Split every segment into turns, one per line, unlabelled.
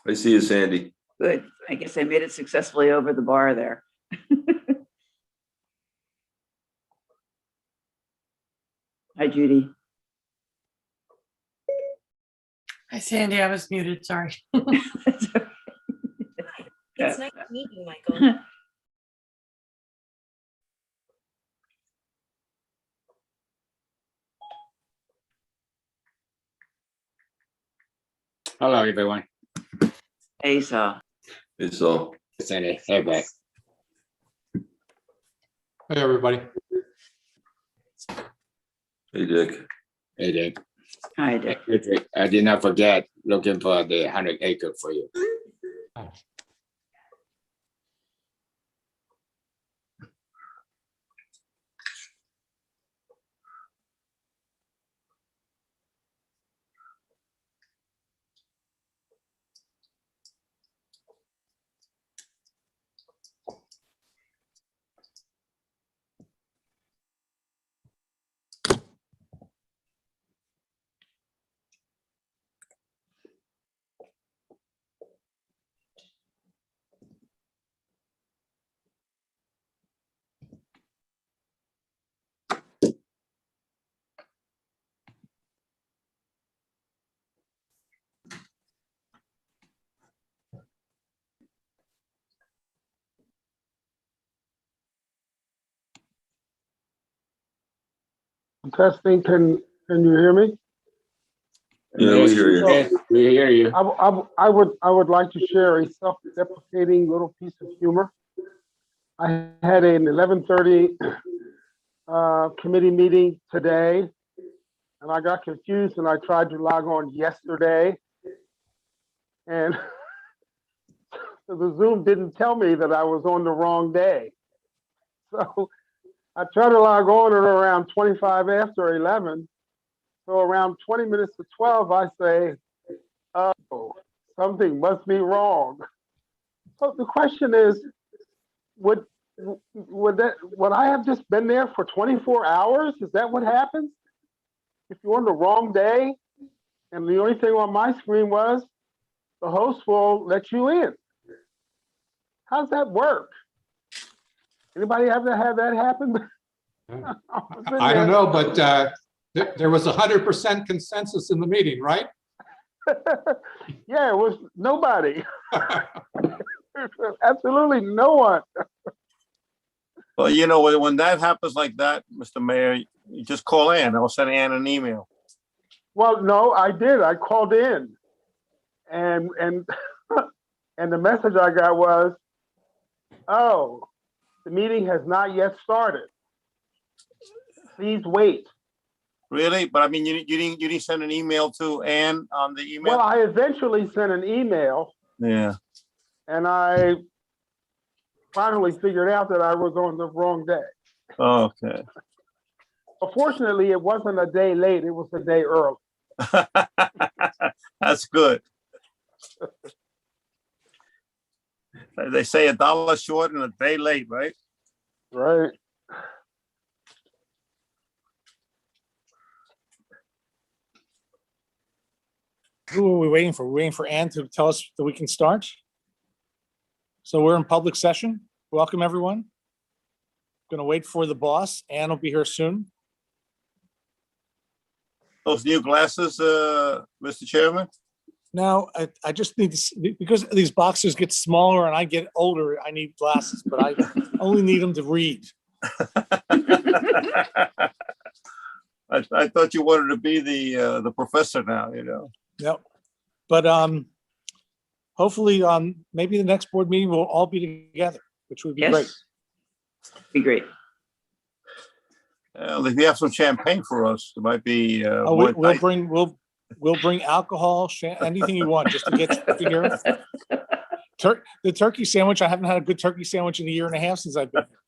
I see you, Sandy.
Good. I guess I made it successfully over the bar there. Hi, Judy.
Hi, Sandy. I was muted. Sorry.
That's okay.
It's nice to meet you, Michael.
Hello, everyone.
Hey, so
It's all.
Sandy, hey, back.
Hey, everybody.
Hey, Dick.
Hey, Dick.
hi, Dick.
I did not forget looking for the 100 acre for you.
Testing, can you hear me?
Yeah, we hear you.
Yes, we hear you.
I would like to share a self-deprecating little piece of humor. I had an 11:30 committee meeting today, and I got confused and I tried to log on yesterday, and the Zoom didn't tell me that I was on the wrong day. So I tried to log on at around 25 after 11. So around 20 minutes to 12, I say, oh, something must be wrong. So the question is, would I have just been there for 24 hours? Is that what happens? If you're on the wrong day, and the only thing on my screen was, the host will let you in. How's that work? Anybody ever had that happen?
I don't know, but there was 100% consensus in the meeting, right?
Yeah, it was nobody. Absolutely no one.
Well, you know, when that happens like that, Mr. Mayor, you just call Ann. I'll send Ann an email.
Well, no, I did. I called in, and and the message I got was, "Oh, the meeting has not yet started. Please wait."
Really? But I mean, you didn't send an email to Ann on the email?
Well, I eventually sent an email,
Yeah.
and I finally figured out that I was on the wrong day.
Okay.
But fortunately, it wasn't a day late. It was a day early.
That's good. They say $1 short and a day late, right?
Right.
Who are we waiting for? We're waiting for Ann to tell us that we can start. So we're in public session. Welcome, everyone. Going to wait for the boss. Ann will be here soon.
Those new glasses, Mr. Chairman?
Now, I just need to see, because these boxes get smaller and I get older, I need glasses, but I only need them to read.
I thought you wanted to be the professor now, you know.
Yep. But hopefully, maybe the next board meeting we'll all be together, which would be
Yes.
great.
Be great.
Well, if you have some champagne for us, it might be.
We'll bring alcohol, anything you want, just to get you here. The turkey sandwich. I haven't had a good turkey sandwich in 1.5 years since I've been here.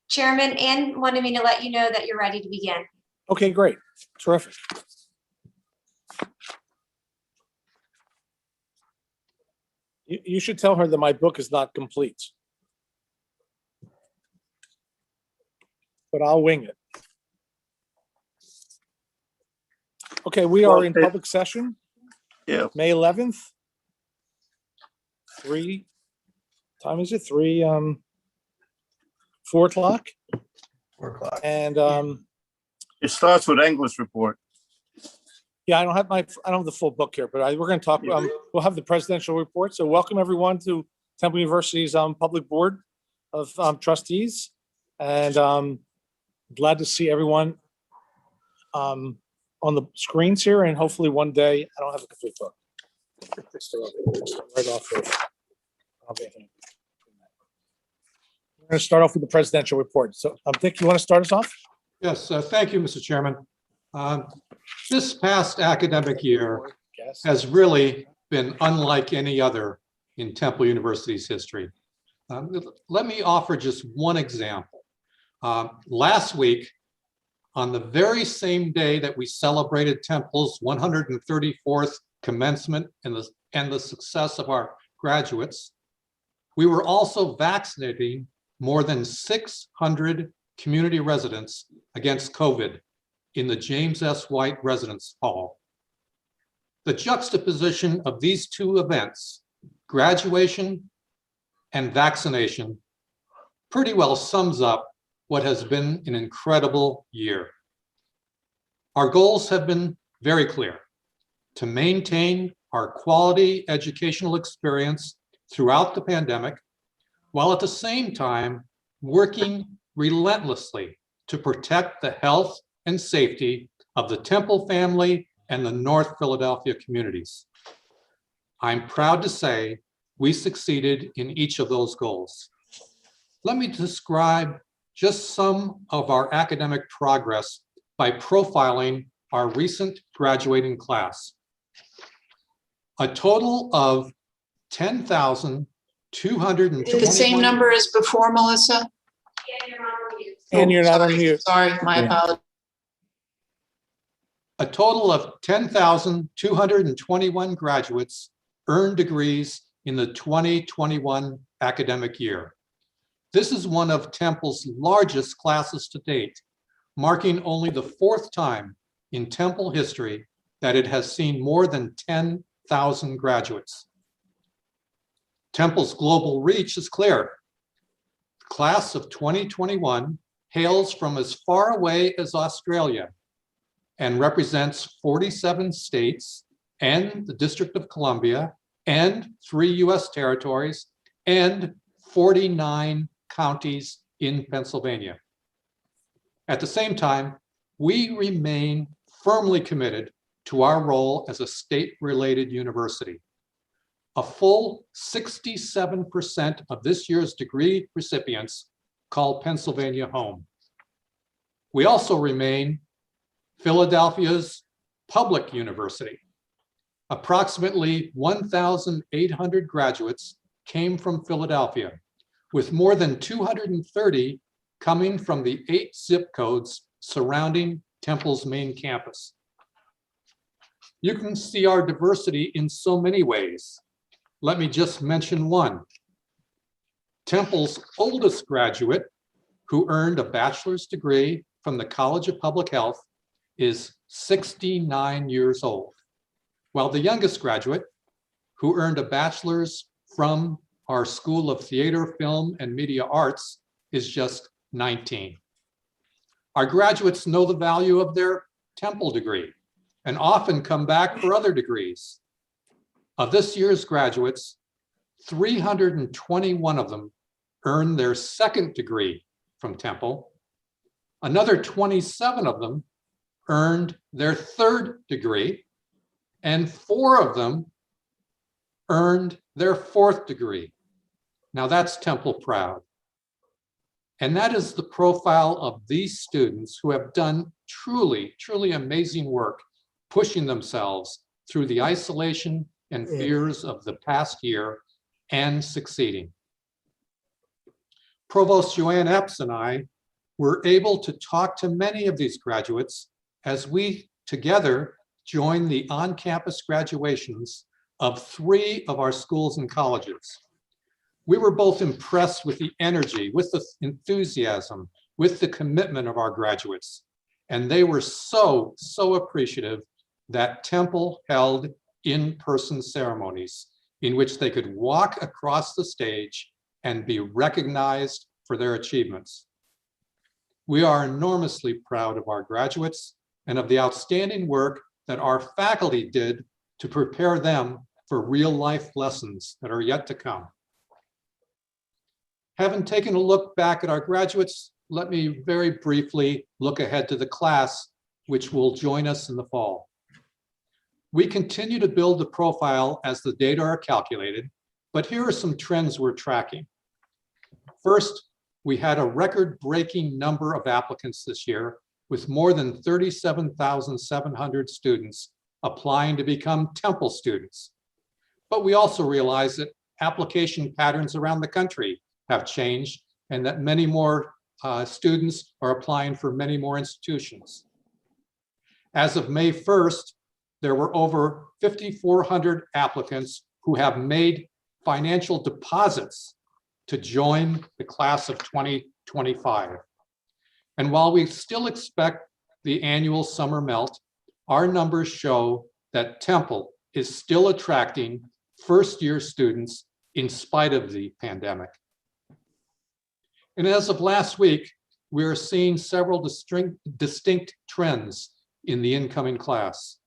Chairman, Ann wanted me to let you know that you're ready to begin.
Okay, great. Terrific. You should tell her that my book is not complete. But I'll wing it. Okay, we are in public session,
Yeah,
May 11th. Time is it? 4 o'clock?
4 o'clock.
And
it starts with English report.
yeah, I don't have the full book here, but we're going to talk, we'll have the presidential report. So welcome everyone to Temple University's public board of trustees. And glad to see everyone on the screens here, and hopefully one day, I don't have a complete book. Right off of, we're going to start off with the presidential report. So Dick, you want to start us off?
Yes, thank you, Mr. Chairman. This past academic year has really been unlike any other in Temple University's history. Let me offer just one example. Last week, on the very same day that we celebrated Temple's 134th commencement and the success of our graduates, we were also vaccinating more than 600 community residents against COVID in the James S. White Residence Hall. The juxtaposition of these two events, graduation and vaccination, pretty well sums up what has been an incredible year. Our goals have been very clear: to maintain our quality educational experience throughout the pandemic, while at the same time working relentlessly to protect the health and safety of the Temple family and the North Philadelphia communities. I'm proud to say we succeeded in each of those goals. Let me describe just some of our academic progress by profiling our recent graduating class. A total of 10,221.
The same number as before, Melissa?
And you're not on mute.
Sorry, my apologies.
A total of 10,221 graduates earned degrees in the 2021 academic year. This is one of Temple's largest classes to date, marking only the 4th time in Temple history that it has seen more than 10,000 graduates. Temple's global reach is clear. The class of 2021 hails from as far away as Australia and represents 47 states and the District of Columbia and 3 US territories and 49 counties in Pennsylvania. At the same time, we remain firmly committed to our role as a state-related university. A full 67% of this year's degree recipients call Pennsylvania home. We also remain Philadelphia's public university. Approximately 1,800 graduates came from Philadelphia, with more than 230 coming from the 8 zip codes surrounding Temple's main campus. You can see our diversity in so many ways. Let me just mention one. Temple's oldest graduate, who earned a bachelor's degree from the College of Public Health, is 69 years old, while the youngest graduate, who earned a bachelor's from our School of Theater, Film, and Media Arts, is just 19. Our graduates know the value of their Temple degree and often come back for other degrees. Of this year's graduates, 321 of them earned their second degree from Temple. Another 27 of them earned their third degree, and 4 of them earned their 4th degree. Now that's Temple proud. And that is the profile of these students who have done truly, truly amazing work, pushing themselves through the isolation and fears of the past year and succeeding. Provost Joanne Epps and I were able to talk to many of these graduates as we together joined the on-campus graduations of 3 of our schools and colleges. We were both impressed with the energy, with the enthusiasm, with the commitment of our graduates. And they were so appreciative that Temple held in-person ceremonies in which they could walk across the stage and be recognized for their achievements. We are enormously proud of our graduates and of the outstanding work that our faculty did to prepare them for real-life lessons that are yet to come. Having taken a look back at our graduates, let me very briefly look ahead to the class which will join us in the fall. We continue to build the profile as the data are calculated, but here are some trends we're tracking. First, we had a record-breaking number of applicants this year, with more than 37,700 students applying to become Temple students. But we also realize that application patterns around the country have changed and that many more students are applying for many more institutions. As of May 1st, there were over 5,400 applicants who have made financial deposits to join the class of 2025. And while we still expect the annual summer melt, our numbers show that Temple is still attracting first-year students in spite of the pandemic. And as of last week, we are seeing several distinct trends in the incoming class.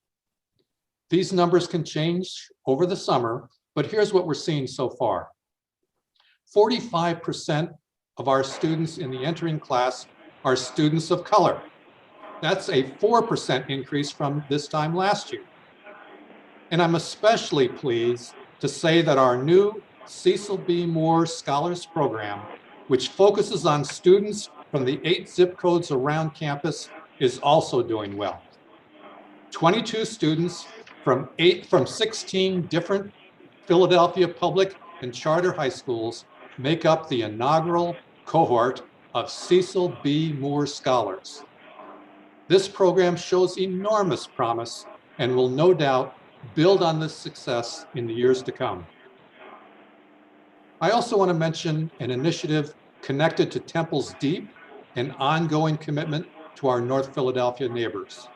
These numbers can change over the summer, but here's what we're seeing so far. 45% of our students in the entering class are students of color. That's a 4% increase from this time last year. And I'm especially pleased to say that our new Cecil B. Moore Scholars Program, which focuses on students from the 8 zip codes around campus, is also doing well. 22 students from 16 different Philadelphia public and charter high schools make up the inaugural cohort of Cecil B. Moore Scholars. This program shows enormous promise and will no doubt build on this success in the years to come. I also want to mention an initiative connected to Temple's deep and ongoing commitment to our North Philadelphia neighbors.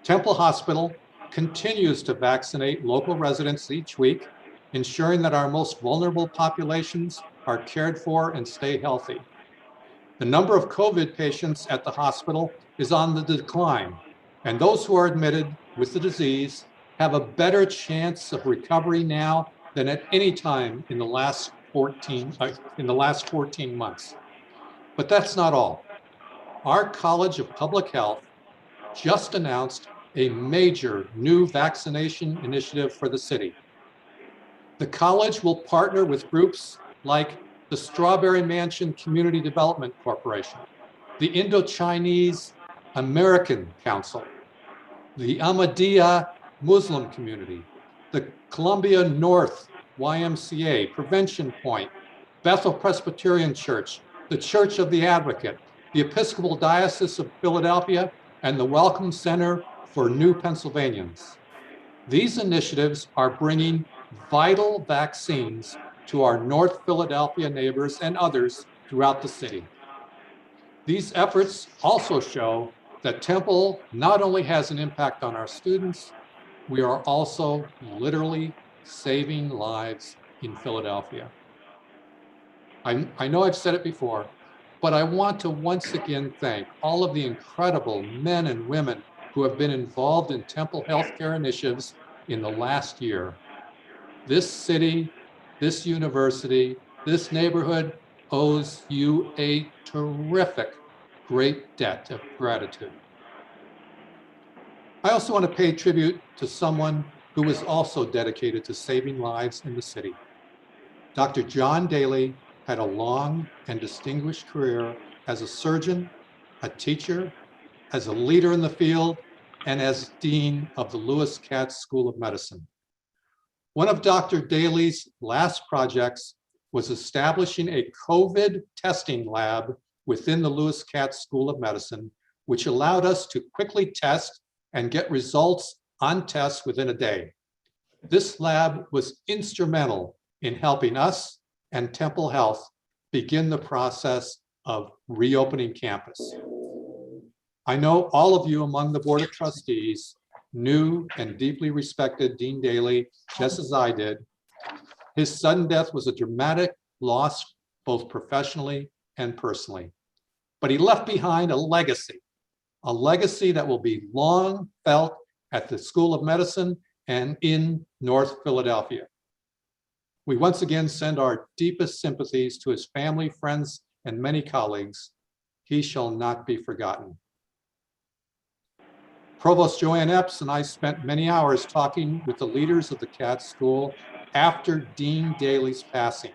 Temple Hospital continues to vaccinate local residents each week, ensuring that our most vulnerable populations are cared for and stay healthy. The number of COVID patients at the hospital is on the decline, and those who are admitted with the disease have a better chance of recovery now than at any time in the last 14 months. But that's not all. Our College of Public Health just announced a major new vaccination initiative for the city. The college will partner with groups like the Strawberry Mansion Community Development Corporation, the Indo-Chinese American Council, the Ahmadiyya Muslim community, the Columbia North YMCA, Prevention Point, Bethel Presbyterian Church, the Church of the Advocate, the Episcopal Diocese of Philadelphia, and the Welcome Center for New Pennsylvanians. These initiatives are bringing vital vaccines to our North Philadelphia neighbors and others throughout the city. These efforts also show that Temple not only has an impact on our students, we are also literally saving lives in Philadelphia. I know I've said it before, but I want to once again thank all of the incredible men and women who have been involved in Temple healthcare initiatives in the last year. This city, this university, this neighborhood owes you a terrific, great debt of gratitude. I also want to pay tribute to someone who was also dedicated to saving lives in the city. Dr. John Daly had a long and distinguished career as a surgeon, a teacher, as a leader in the field, and as Dean of the Lewis Katz School of Medicine. One of Dr. Daly's last projects was establishing a COVID testing lab within the Lewis Katz School of Medicine, which allowed us to quickly test and get results on tests within a day. This lab was instrumental in helping us and Temple Health begin the process of reopening campus. I know all of you among the Board of Trustees knew and deeply respected Dean Daly, just as I did. His sudden death was a dramatic loss, both professionally and personally. But he left behind a legacy that will be long felt at the School of Medicine and in North Philadelphia. We once again send our deepest sympathies to his family, friends, and many colleagues. He shall not be forgotten. Provost Joanne Epps and I spent many hours talking with the leaders of the Katz School after Dean Daly's passing.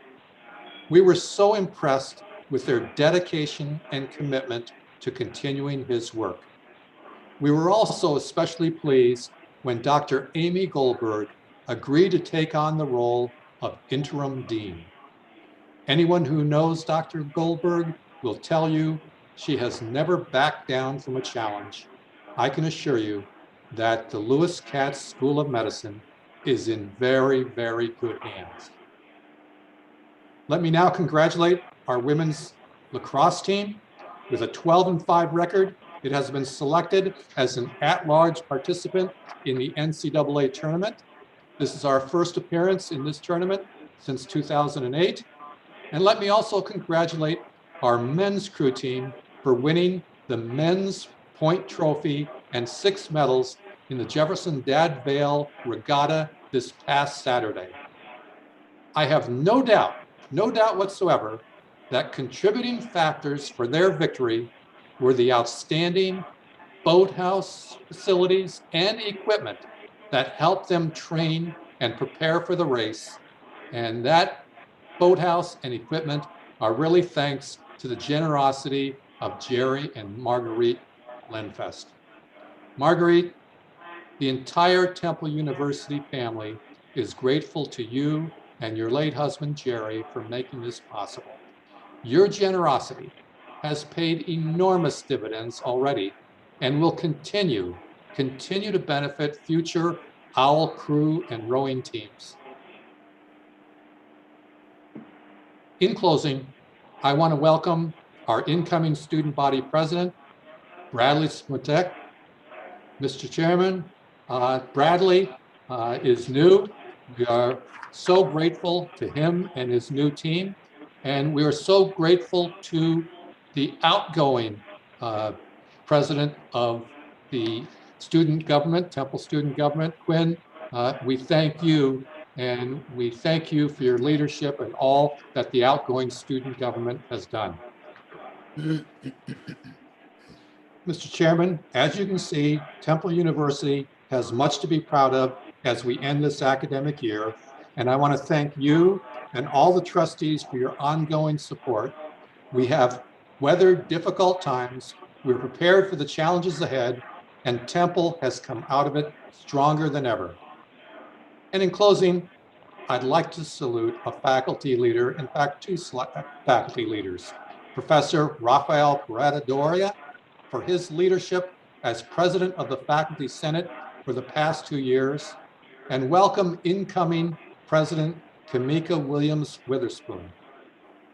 We were so impressed with their dedication and commitment to continuing his work. We were also especially pleased when Dr. Amy Goldberg agreed to take on the role of interim dean. Anyone who knows Dr. Goldberg will tell you she has never backed down from a challenge. I can assure you that the Lewis Katz School of Medicine is in very, very good hands. Let me now congratulate our women's lacrosse team. With a 12-5 record, it has been selected as an at-large participant in the NCAA tournament. This is our first appearance in this tournament since 2008. And let me also congratulate our men's crew team for winning the men's point trophy and 6 medals in the Jefferson Dad Vale Regatta this past Saturday. I have no doubt whatsoever that contributing factors for their victory were the outstanding boathouse facilities and equipment that helped them train and prepare for the race. And that boathouse and equipment are really thanks to the generosity of Jerry and Marguerite Lenfest. Marguerite, the entire Temple University family is grateful to you and your late husband, Jerry, for making this possible. Your generosity has paid enormous dividends already and will continue to benefit future OWL crew and rowing teams. In closing, I want to welcome our incoming student body president, Bradley Smutek. Mr. Chairman, Bradley is new. We are so grateful to him and his new team. And we are so grateful to the outgoing president of the student government, Temple student government, Quinn. We thank you, and we thank you for your leadership and all that the outgoing student government has done. Mr. Chairman, as you can see, Temple University has much to be proud of as we end this academic year. And I want to thank you and all the trustees for your ongoing support. We have weathered difficult times. We're prepared for the challenges ahead, and Temple has come out of it stronger than ever. And in closing, I'd like to salute a faculty leader, in fact, 2 faculty leaders, Professor Rafael Parada-Doria for his leadership as president of the Faculty Senate for the past 2 years, and welcome incoming President Kamika Williams Witherspoon.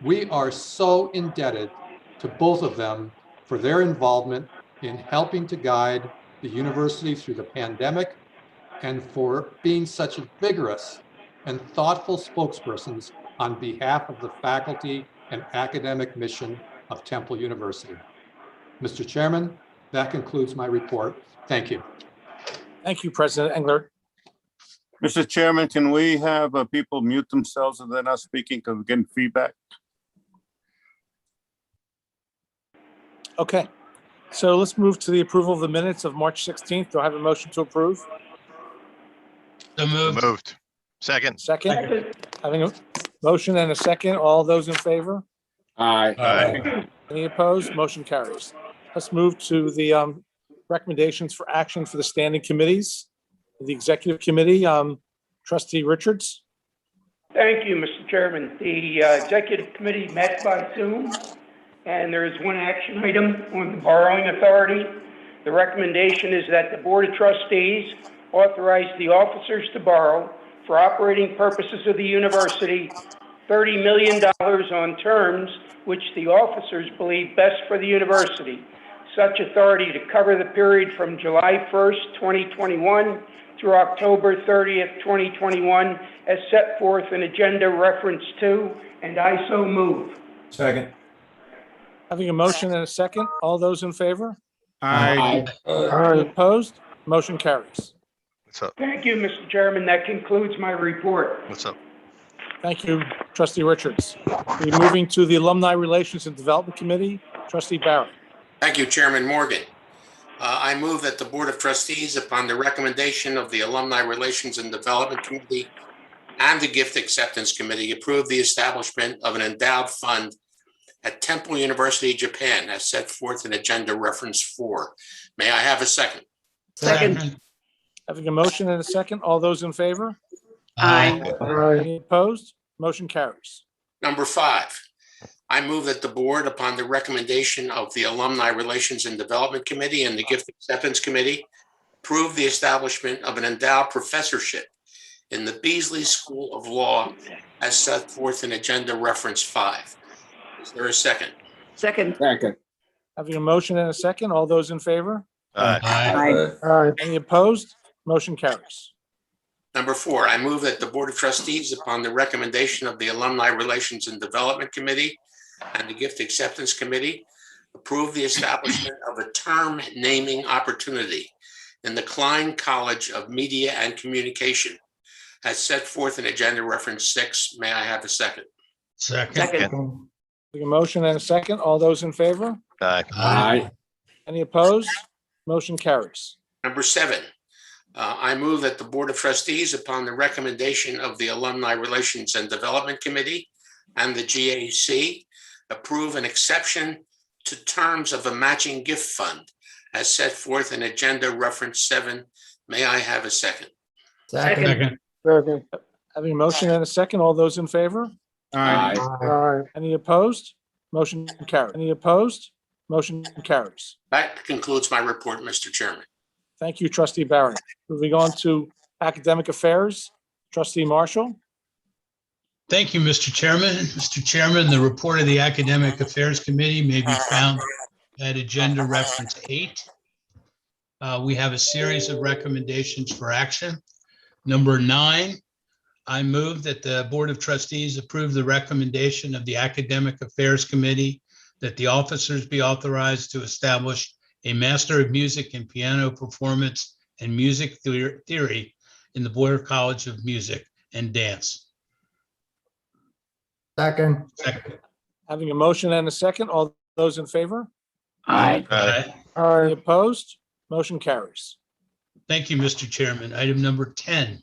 We are so indebted to both of them for their involvement in helping to guide the university through the pandemic and for being such vigorous and thoughtful spokespersons on behalf of the faculty and academic mission of Temple University. Mr. Chairman, that concludes my report. Thank you.
Thank you, President Engler.
Mr. Chairman, can we have people mute themselves if they're not speaking because we're getting feedback?
Okay, so let's move to the approval of the minutes of March 16th. Do I have a motion to approve?
So moved. Second.
Second. Having a motion and a second. All those in favor?
Aye.
Aye.
Any opposed? Motion carries. Let's move to the recommendations for action for the standing committees. The executive committee, Trustee Richards.
Thank you, Mr. Chairman. The executive committee met by Zoom, and there is one action item on the borrowing authority. The recommendation is that the Board of Trustees authorize the officers to borrow for operating purposes of the university $30 million on terms which the officers believe best for the university. Such authority to cover the period from July 1st, 2021 through October 30th, 2021, as set forth in Agenda Reference 2, and I so move.
Second.
Having a motion and a second, all those in favor?
Aye.
Any opposed? Motion carries.
What's up?
Thank you, Mr. Chairman. That concludes my report.
What's up?
Thank you, Trustee Richards. We're moving to the Alumni Relations and Development Committee. Trustee Barrett.
Thank you, Chairman Morgan. I move that the Board of Trustees, upon the recommendation of the Alumni Relations and Development Committee and the Gift Acceptance Committee, approve the establishment of an endowed fund at Temple University, Japan, as set forth in Agenda Reference 4. May I have a second?
Second.
Having a motion and a second, all those in favor?
Aye.
Any opposed? Motion carries.
Number 5, I move that the board, upon the recommendation of the Alumni Relations and Development Committee and the Gift Acceptance Committee, approve the establishment of an endowed professorship in the Beasley School of Law as set forth in Agenda Reference 5. Is there a second?
Second.
Second.
Having a motion and a second, all those in favor?
Aye.
Any opposed? Motion carries.
Number 4, I move that the Board of Trustees, upon the recommendation of the Alumni Relations and Development Committee and the Gift Acceptance Committee, approve the establishment of a term naming opportunity in the Klein College of Media and Communication as set forth in Agenda Reference 6. May I have a second?
Second.
Having a motion and a second, all those in favor?
Aye.
Any opposed? Motion carries.
Number 7, I move that the Board of Trustees, upon the recommendation of the Alumni Relations and Development Committee and the GAC, approve an exception to terms of a matching gift fund as set forth in Agenda Reference 7. May I have a second?
Second.
Second.
Having a motion and a second, all those in favor?
Aye.
Any opposed? Motion carries. Any opposed? Motion carries.
That concludes my report, Mr. Chairman.
Thank you, Trustee Barrett. Moving on to Academic Affairs, Trustee Marshall.
Thank you, Mr. Chairman. Mr. Chairman, the report of the Academic Affairs Committee may be found at Agenda Reference 8. We have a series of recommendations for action. Number 9, I move that the Board of Trustees approve the recommendation of the Academic Affairs Committee that the officers be authorized to establish a Master of Music in Piano Performance and Music Theory in the Boyer College of Music and Dance. Second.
Having a motion and a second, all those in favor?
Aye.
Any opposed? Motion carries.
Thank you, Mr. Chairman. Item number 10,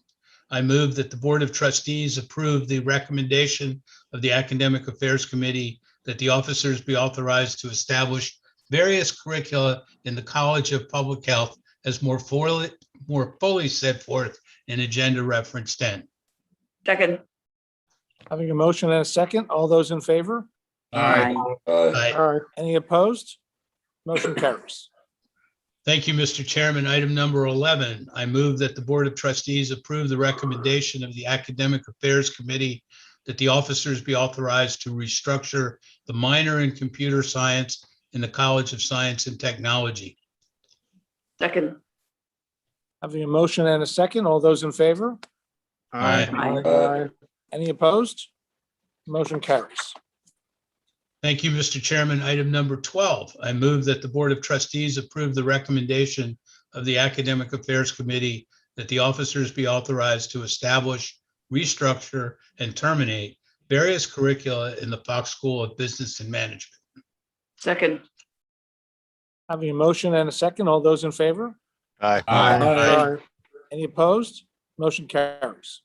I move that the Board of Trustees approve the recommendation of the Academic Affairs Committee that the officers be authorized to establish various curricula in the College of Public Health as more fully set forth in Agenda Reference 10.
Second.
Having a motion and a second, all those in favor?
Aye.
Aye.
Any opposed? Motion carries.
Thank you, Mr. Chairman. Item number 11, I move that the Board of Trustees approve the recommendation of the Academic Affairs Committee that the officers be authorized to restructure the minor in computer science in the College of Science and Technology.
Second.
Having a motion and a second, all those in favor?
Aye.
Aye.
Any opposed? Motion carries.
Thank you, Mr. Chairman. Item number 12, I move that the Board of Trustees approve the recommendation of the Academic Affairs Committee that the officers be authorized to establish, restructure, and terminate various curricula in the Fox School of Business and Management.
Second.
Having a motion and a second, all those in favor?
Aye.
Any opposed? Motion carries.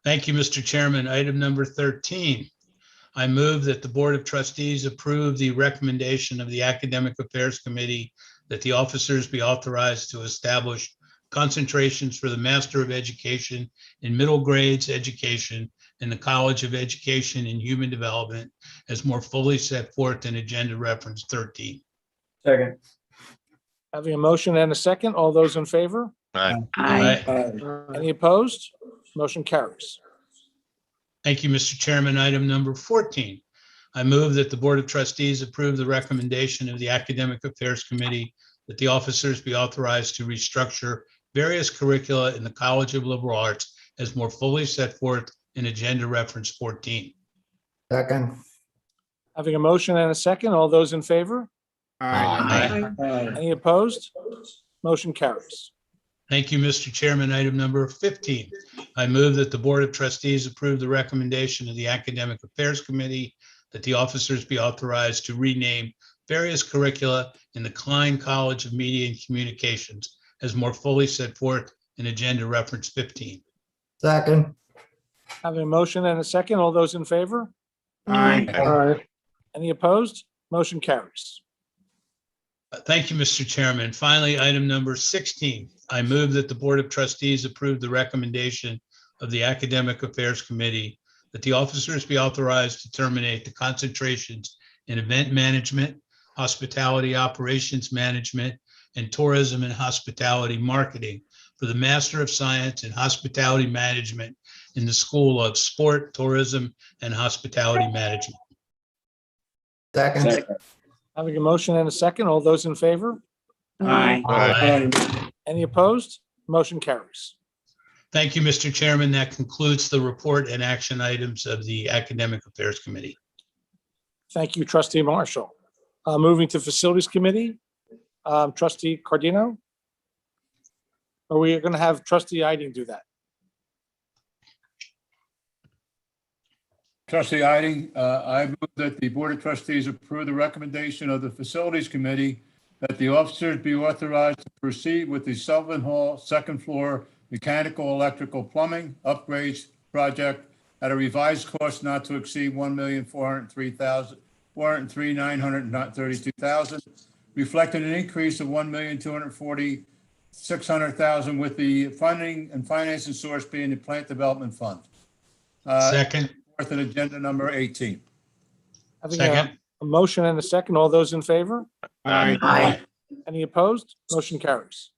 Thank you, Mr. Chairman. Item number 13, I move that the Board of Trustees approve the recommendation of the Academic Affairs Committee that the officers be authorized to establish concentrations for the Master of Education in Middle Grades Education in the College of Education and Human Development as more fully set forth in Agenda Reference 13. Second.
Having a motion and a second, all those in favor?
Aye.
Aye.
Any opposed? Motion carries.
Thank you, Mr. Chairman. Item number 14. I move that the Board of Trustees approve the recommendation of the Academic Affairs Committee that the officers be authorized to restructure various curricula in the College of Liberal Arts as more fully set forth in Agenda Reference 14.
Second.
Having a motion and a second, all those in favor?
Aye.
Any opposed? Motion carries.
Thank you, Mr. Chairman. Item number 15. I move that the Board of Trustees approve the recommendation of the Academic Affairs Committee that the officers be authorized to rename various curricula in the Klein College of Media and Communications as more fully set forth in Agenda Reference 15.
Second.
Having a motion and a second, all those in favor?
Aye.
Any opposed? Motion carries.
Thank you, Mr. Chairman. Finally, item number 16. I move that the Board of Trustees approve the recommendation of the Academic Affairs Committee that the officers be authorized to terminate the concentrations in event management, hospitality operations management, and tourism and hospitality marketing for the Master of Science in Hospitality Management in the School of Sport, Tourism, and Hospitality Management.
Second.
Having a motion and a second, all those in favor?
Aye.
Any opposed? Motion carries.
Thank you, Mr. Chairman. That concludes the report and action items of the Academic Affairs Committee.
Thank you, Trustee Marshall. Moving to Facilities Committee, Trustee Cardino? Or we are going to have Trustee Iding do that?
Trustee Iding, I move that the Board of Trustees approve the recommendation of the Facilities Committee that the officers be authorized to proceed with the Sullivan Hall second floor mechanical, electrical, plumbing upgrades project at a revised cost not to exceed $1,403,932,000, reflecting an increase of $1,240,600,000 with the funding and financing source being the Plant Development Fund.
Second.
Fourth and agenda number 18.
Having
Second.
a motion and a second, all those in favor?
Aye.
Any opposed? Motion carries.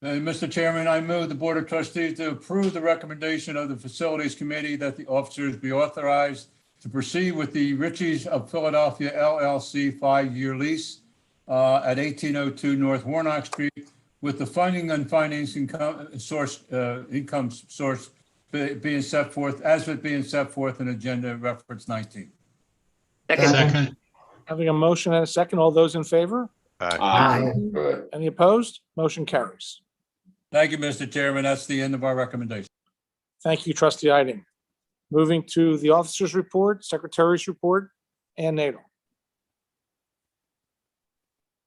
Mr. Chairman, I move the Board of Trustees to approve the recommendation of the Facilities Committee that the officers be authorized to proceed with the Ritchie's of Philadelphia LLC 5-year lease at 1802 North Warnock Street with the funding and financing income source being set forth in agenda reference 19.
Second.
Having a motion and a second, all those in favor?
Aye.
Any opposed? Motion carries.
Thank you, Mr. Chairman. That's the end of our recommendation.
Thank you, Trustee Iding. Moving to the Officers' Report, Secretary's Report, and Nadol.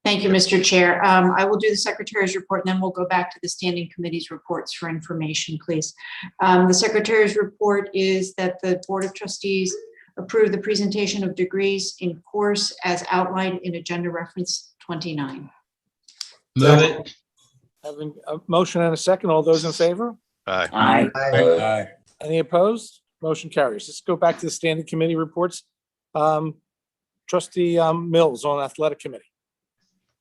Thank you, Mr. Chair. I will do the Secretary's report, and then we'll go back to the Standing Committee's reports for information, please. The Secretary's report is that the Board of Trustees approve the presentation of degrees in course as outlined in Agenda Reference 29.
Move it.
Having a motion and a second, all those in favor?
Aye.
Aye.
Any opposed? Motion carries. Let's go back to the Standing Committee reports. Trustee Mills on Athletic Committee.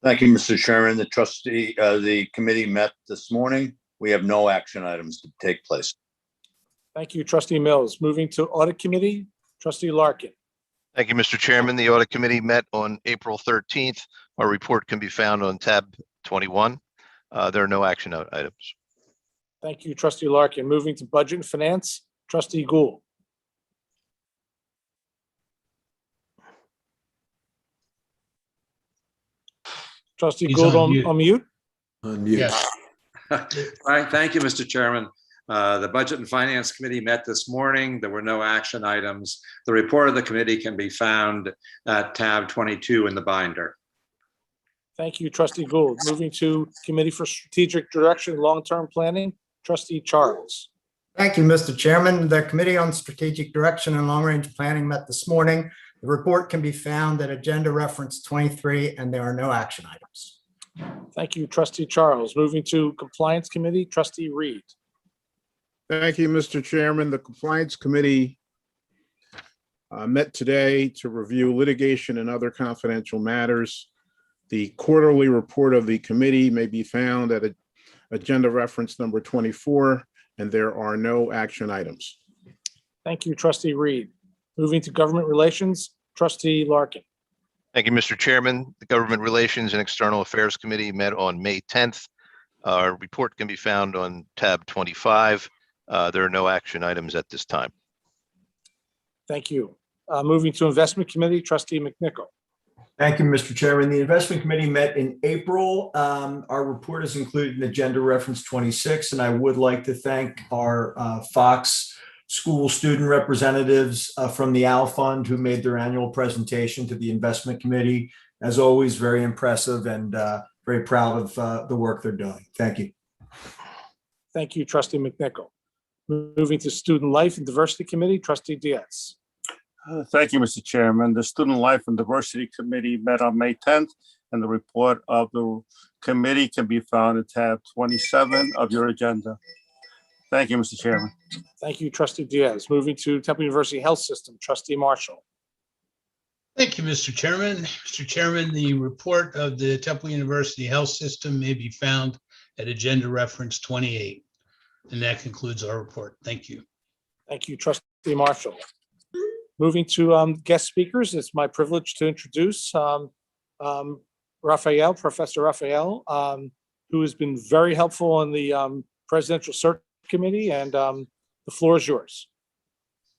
Thank you, Mr. Chairman. The committee met this morning. We have no action items to take place.
Thank you, Trustee Mills. Moving to Audit Committee, Trustee Larkin.
Thank you, Mr. Chairman. The Audit Committee met on April 13th. Our report can be found on tab 21. There are no action items.
Thank you, Trustee Larkin. Moving to Budget and Finance, Trustee Gould. Trustee
He's
Gould
on mute.
on mute.
Yes.
All right, thank you, Mr. Chairman. The Budget and Finance Committee met this morning. There were no action items. The report of the committee can be found at tab 22 in the binder.
Thank you, Trustee Gould. Moving to Committee for Strategic Direction, and Long-Term Planning, Trustee Charles.
Thank you, Mr. Chairman. The Committee on Strategic Direction and Long-Range Planning met this morning. The report can be found at Agenda Reference 23, and there are no action items.
Thank you, Trustee Charles. Moving to Compliance Committee, Trustee Reed.
Thank you, Mr. Chairman. The Compliance Committee met today to review litigation and other confidential matters. The quarterly report of the committee may be found at agenda reference number 24, and there are no action items.
Thank you, trustee Reed. Moving to government relations, trustee Larkin.
Thank you, Mr. Chairman. The Government Relations and External Affairs Committee met on May 10th. Our report can be found on tab 25. There are no action items at this time.
Thank you. Moving to investment committee, trustee McNichol.
Thank you, Mr. Chairman. The investment committee met in April. Our report is included in agenda reference 26, and I would like to thank our Fox school student representatives from the Al Fund who made their annual presentation to the investment committee. As always, very impressive and very proud of the work they're doing. Thank you.
Thank you, trustee McNichol. Moving to student life and diversity committee, trustee Diaz.
Thank you, Mr. Chairman. The Student Life and Diversity Committee met on May 10th, and the report of the committee can be found in tab 27 of your agenda. Thank you, Mr. Chairman.
Thank you, trustee Diaz. Moving to Temple University Health System, trustee Marshall.
Thank you, Mr. Chairman. Mr. Chairman, the report of the Temple University Health System may be found at agenda reference 28. And that concludes our report. Thank you.
Thank you, trustee Marshall. Moving to guest speakers, it's my privilege to introduce Raphael, Professor Raphael, who has been very helpful in the presidential search committee, and the floor is yours.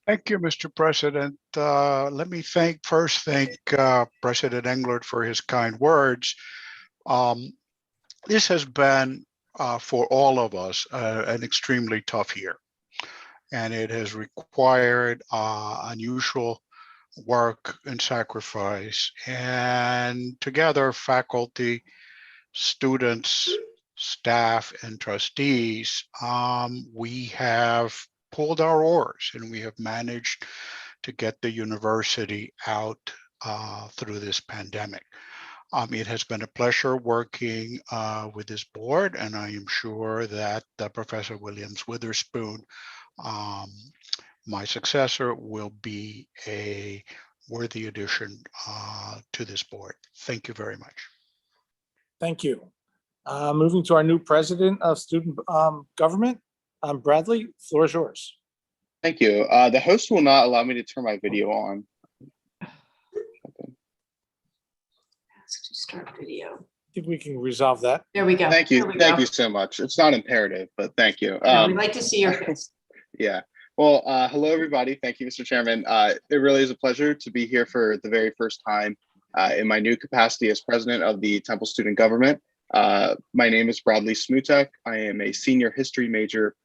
Thank you, Mr. President. Let me thank President Englert for his kind words. This has been, for all of us, an extremely tough year. And it has required unusual work and sacrifice. And together, faculty, students, staff, and trustees, we have pulled our oars and we have managed to get the university out through this pandemic. It has been a pleasure working with this board, and I am sure that Professor Williams Witherspoon, my successor, will be a worthy addition to this board. Thank you very much.
Thank you. Moving to our new president of student government, Bradley, floor is yours.
Thank you. The host will not allow me to turn my video on.
Ask to start video.
I think we can resolve that.
There we go.
Thank you.
There we
Thank
go.
you so much. It's not imperative, but thank you.
No, we'd like to see your face.
Yeah. Well, hello, everybody. Thank you, Mr. Chairman. It really is a pleasure to be here for the very first time in my new capacity as president of the Temple Student Government. My name is Bradley Smutek. I am a senior history major,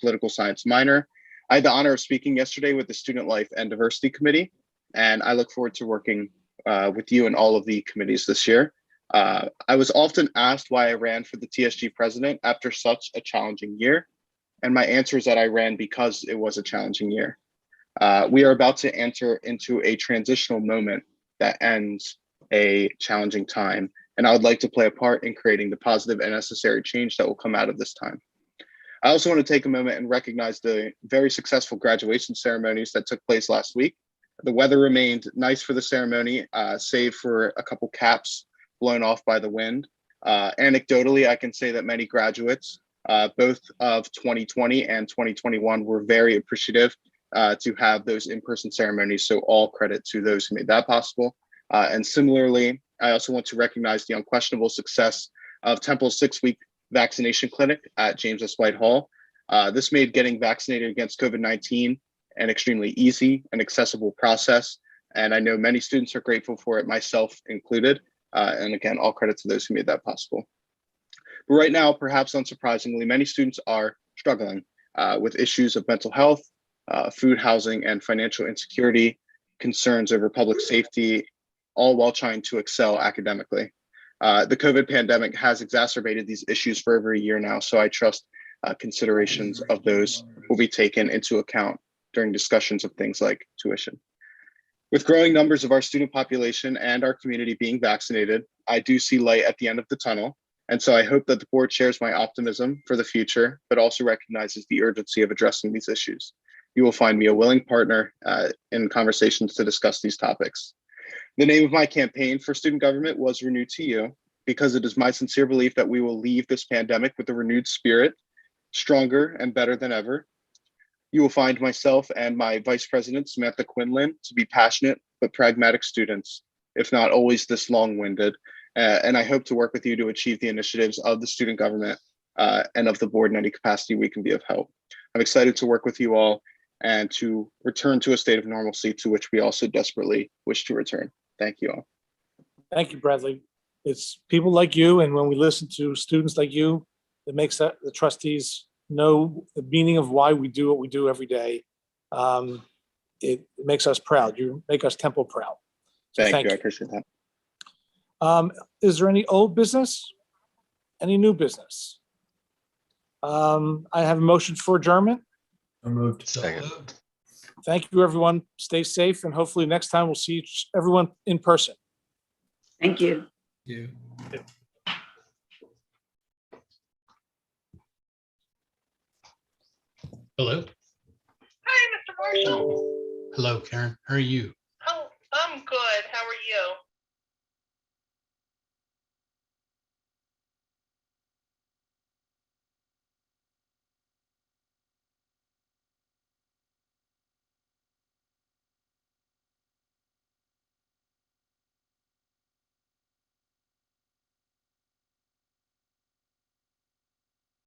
political science minor. I had the honor of speaking yesterday with the Student Life and Diversity Committee, and I look forward to working with you and all of the committees this year. I was often asked why I ran for the TSG president after such a challenging year. And my answer is that I ran because it was a challenging year. We are about to enter into a transitional moment that ends a challenging time. And I would like to play a part in creating the positive and necessary change that will come out of this time. I also want to take a moment and recognize the very successful graduation ceremonies that took place last week. The weather remained nice for the ceremony, save for a couple caps blown off by the wind. Anecdotally, I can say that many graduates, both of 2020 and 2021, were very appreciative to have those in-person ceremonies. So all credit to those who made that possible. And similarly, I also want to recognize the unquestionable success of Temple's 6-week vaccination clinic at James S. White Hall. This made getting vaccinated against COVID-19 an extremely easy and accessible process. And I know many students are grateful for it, myself included. And again, all credit to those who made that possible. But right now, perhaps unsurprisingly, many students are struggling with issues of mental health, food, housing, and financial insecurity, concerns over public safety, all while trying to excel academically. The COVID pandemic has exacerbated these issues for over a year now, so I trust considerations of those will be taken into account during discussions of things like tuition. With growing numbers of our student population and our community being vaccinated, I do see light at the end of the tunnel. And so I hope that the board shares my optimism for the future, but also recognizes the urgency of addressing these issues. You will find me a willing partner in conversations to discuss these topics. The name of my campaign for student government was Renewed to You, because it is my sincere belief that we will leave this pandemic with a renewed spirit, stronger and better than ever. You will find myself and my Vice President, Samantha Quinlan, to be passionate but pragmatic students, if not always this long-winded. And I hope to work with you to achieve the initiatives of the student government and of the board in any capacity we can be of help. I'm excited to work with you all and to return to a state of normalcy to which we also desperately wish to return. Thank you all.
Thank you, Bradley. It's people like you, and when we listen to students like you, it makes the trustees know the meaning of why we do what we do every day. It makes us proud. You make us Temple proud. So
Thank you. I appreciate that.
Is there any old business? Any new business? I have a motion for adjournment.
I moved.
Second.
Thank you, everyone. Stay safe, and hopefully next time we'll see everyone in person.
Thank you.
You. Hello.
Hi, Mr. Marshall.
Hello, Karen. How are you?
Oh, I'm good. How are you?